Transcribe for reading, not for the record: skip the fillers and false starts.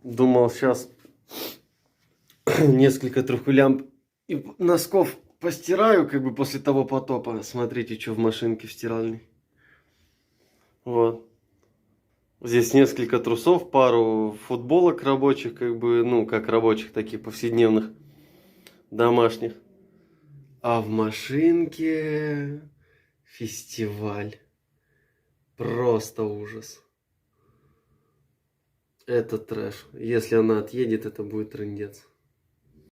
Думал, сейчас несколько трухлямб и носков постираю, как бы после того потопа. Смотрите, что в машинке в стиральной. Вот. Здесь несколько трусов, пару футболок рабочих, как бы, ну, как рабочих, таких повседневных, домашних. А в машинке фестиваль. Просто ужас. Это трэш. Если она отъедет, это будет трындец.